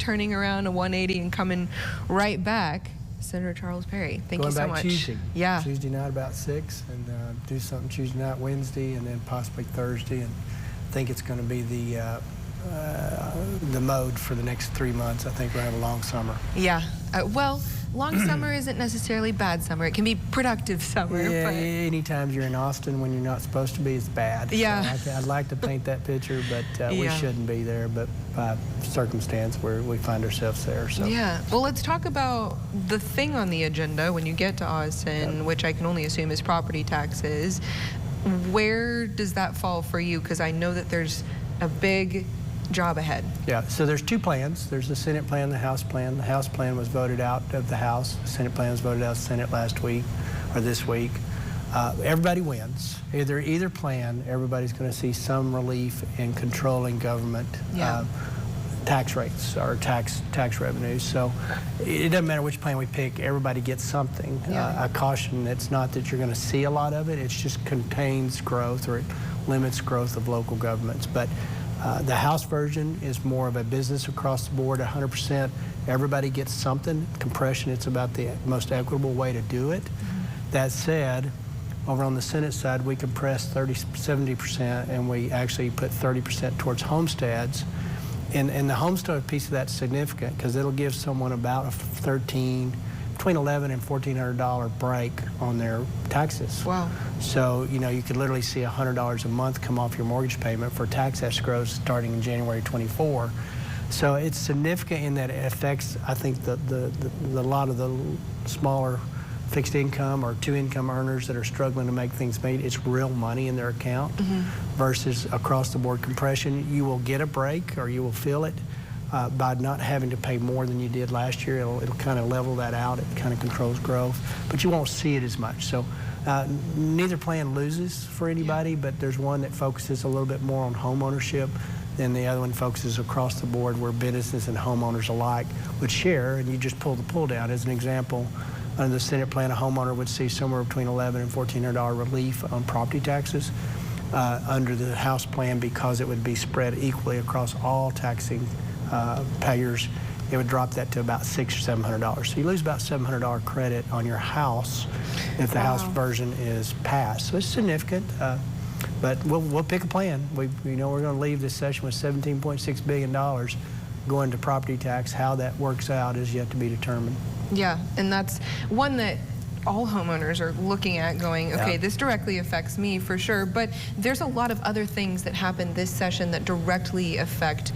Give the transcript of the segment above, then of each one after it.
turning around a 180 and coming right back. Senator Charles Perry, thank you so much. Tuesday. Yeah. Tuesday night about 6, and do something Tuesday night, Wednesday, and then possibly Thursday. And I think it's going to be the mode for the next 3 months. I think we'll have a long summer. Yeah. Well, long summer isn't necessarily bad summer. It can be productive summer. Yeah, but anytime you're in Austin when you're not supposed to be, it's bad. Yeah. So I'd like to paint that picture, but we shouldn't be there. But by circumstance, we find ourselves there. So. Yeah. Well, let's talk about the thing on the agenda when you get to Austin, which I can only assume is property taxes. Where does that fall for you? Because I know that there's a big job ahead. Yeah, so there's 2 plans. There's the Senate plan and the House plan. The House plan was voted out of the House. The Senate plan was voted out of the Senate last week, or this week. Everybody wins. Either plan, everybody's going to see some relief in controlling government tax rates or tax revenues. So it doesn't matter which plan we pick, everybody gets something. I caution it's not that you're going to see a lot of it, it just contains growth, or it limits growth of local governments. But the House version is more of a business across the board, 100%. Everybody gets something. Compression, it's about the most equitable way to do it. That said, over on the Senate side, we compressed 70%, and we actually put 30% towards homesteads. And the homestead piece of that's significant because it'll give someone about a between $1,100 and $1,400 break on their taxes. Wow. So, you could literally see $100 a month come off your mortgage payment for tax escrows starting in January 24. So it's significant in that it affects, I think, the lot of the smaller fixed income or 2-income earners that are struggling to make things meet. It's real money in their account versus across the board compression. You will get a break, or you will feel it. By not having to pay more than you did last year, it'll kind of level that out. It kind of controls growth, but you won't see it as much. So neither plan loses for anybody, but there's one that focuses a little bit more on home ownership, and the other one focuses across the board where businesses and homeowners alike would share, and you just pull the pull down. As an example, under the Senate plan, a homeowner would see somewhere between $1,100 and $1,400 relief on property taxes. Under the House plan, because it would be spread equally across all taxing payers, it would drop that to about $600 or $700. So you lose about $700 credit on your house if the House version is passed. So it's significant, but we'll pick a plan. We're going to leave this session with $17.6 billion going to property tax. How that works out is yet to be determined. Yeah, and that's one that all homeowners are looking at going, okay, this directly affects me for sure, but there's a lot of other things that happen this session that directly affect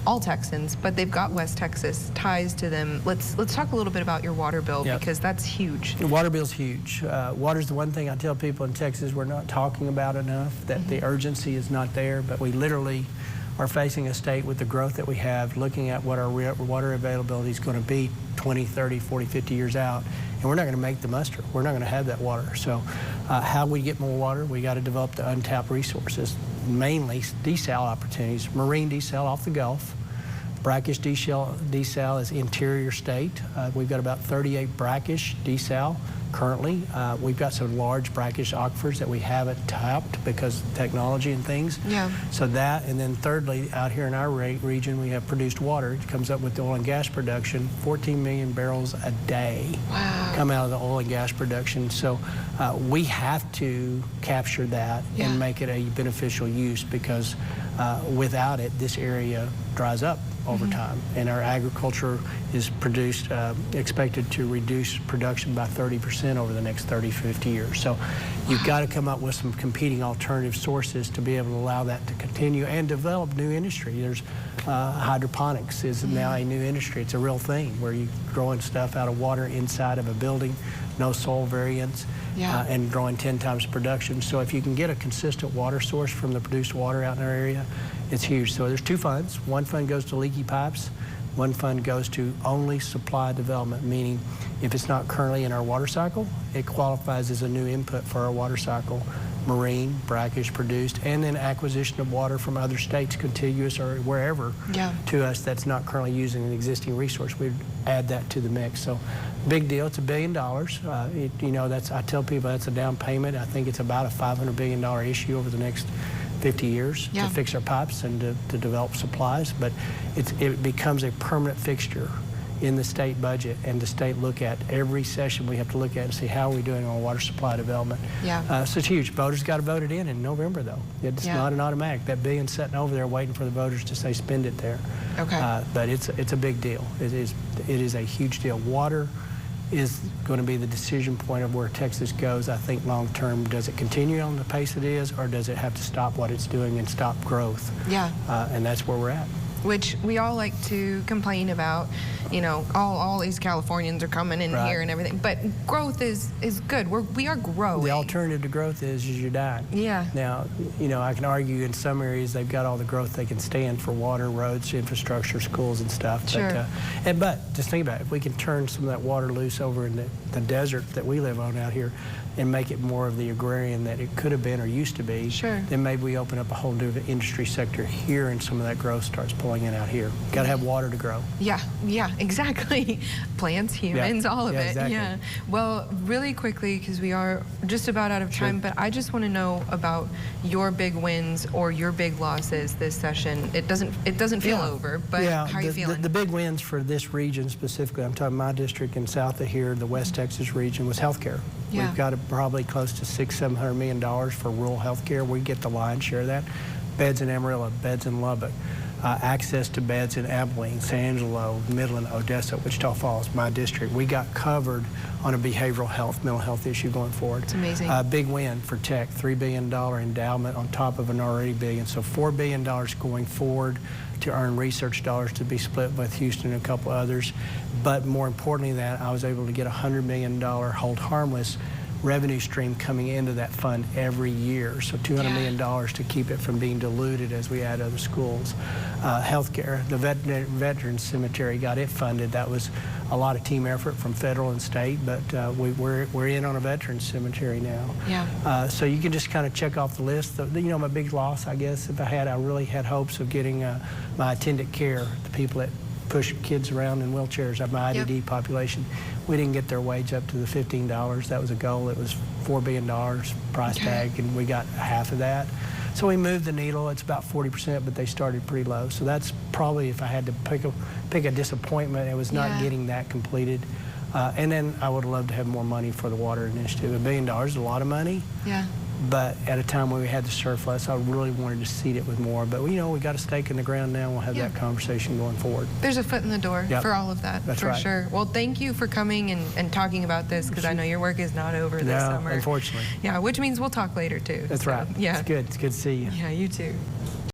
all Texans, but they've got West Texas ties to them. Let's talk a little bit about your water bill, because that's huge. The water bill's huge. Water's the one thing I tell people in Texas we're not talking about enough, that the urgency is not there, but we literally are facing a state with the growth that we have, looking at what our water availability is going to be 20, 30, 40, 50 years out, and we're not going to make the muster. We're not going to have that water. So how we get more water, we got to develop the untapped resources, mainly desal opportunities, marine desal off the Gulf. Brackish desal is interior state. We've got about 38 brackish desal currently. We've got some large brackish aquifers that we haven't tapped because of technology and things. Yeah. So that, and then thirdly, out here in our region, we have produced water. It comes up with the oil and gas production, 14 million barrels a day come out of the oil and gas production. So we have to capture that and make it a beneficial use, because without it, this area dries up over time, and our agriculture is expected to reduce production by 30% over the next 30, 50 years. So you've got to come up with some competing alternative sources to be able to allow that to continue and develop new industry. There's hydroponics is now a new industry. It's a real thing where you're growing stuff out of water inside of a building, no soil variance, and growing 10 times production. So if you can get a consistent water source from the produced water out in our area, it's huge. So there's 2 funds. One fund goes to leaky pipes. One fund goes to only supply development, meaning if it's not currently in our water cycle, it qualifies as a new input for our water cycle. Marine, brackish produced, and then acquisition of water from other states contiguous or wherever to us that's not currently using an existing resource. We'd add that to the mix. So big deal. It's $1 billion. I tell people that's a down payment. I think it's about a $500 billion issue over the next 50 years Yeah. to fix our pipes and to develop supplies, but it becomes a permanent fixture in the state budget, and the state look at every session. We have to look at and see how are we doing on water supply development. Yeah. So it's huge. Voters got to vote it in November, though. It's not an automatic. That billion's sitting over there waiting for the voters to say spend it there. Okay. But it's a big deal. It is a huge deal. Water is going to be the decision point of where Texas goes, I think, long term. Does it continue on the pace it is, or does it have to stop what it's doing and stop growth? Yeah. And that's where we're at. Which we all like to complain about, you know, all these Californians are coming in here and everything, but growth is good. We are growing. The alternative to growth is you're dying. Yeah. Now, you know, I can argue in some areas they've got all the growth they can stand for water, roads, infrastructure, schools and stuff. Sure. But just think about it. If we can turn some of that water loose over in the desert that we live on out here and make it more of the agrarian that it could have been or used to be, sure, then maybe we open up a whole new industry sector here and some of that growth starts pulling in out here. Got to have water to grow. Yeah, exactly. Plants, humans, all of it. Exactly. Yeah. Well, really quickly, because we are just about out of time, but I just want to know about your big wins or your big losses this session. It doesn't feel over, but how are you feeling? The big wins for this region specifically, I'm talking my district and south of here, the West Texas region, was healthcare. Yeah. We've got probably close to $600–700 million for rural healthcare. We get the lion's share of that. Beds in Amarillo, beds in Lubbock, access to beds in Abilene, San Angelo, Midland, Odessa, Wichita Falls, my district. We got covered on a behavioral health, mental health issue going forward. It's amazing. Big win for tech, $3 billion endowment on top of an already billion. So $4 billion going forward to earn research dollars to be split with Houston and a couple others. But more importantly than that, I was able to get a $100 million hold harmless revenue stream coming into that fund every year. So $200 million to keep it from being diluted as we add other schools. Healthcare, the Veterans Cemetery got it funded. That was a lot of team effort from federal and state, but we're in on a Veterans Cemetery now. Yeah. So you can just kind of check off the list. You know, my big loss, I guess, I really had hopes of getting my attendant care, the people that push kids around in wheelchairs, my IDD population. We didn't get their wage up to the $15. That was a goal. It was $4 billion price tag, and we got half of that. So we moved the needle. It's about 40%, but they started pretty low. So that's probably, if I had to pick a disappointment, it was not getting that completed. And then I would have loved to have more money for the water initiative. $1 billion is a lot of money. Yeah. But at a time when we had the surplus, I really wanted to seed it with more. But, you know, we got a stake in the ground now. We'll have that conversation going forward. There's a foot in the door for all of that, for sure. Well, thank you for coming and talking about this, because I know your work is not over this summer. Unfortunately. Yeah, which means we'll talk later, too. That's right. Yeah. It's good. It's good to see you. Yeah, you too.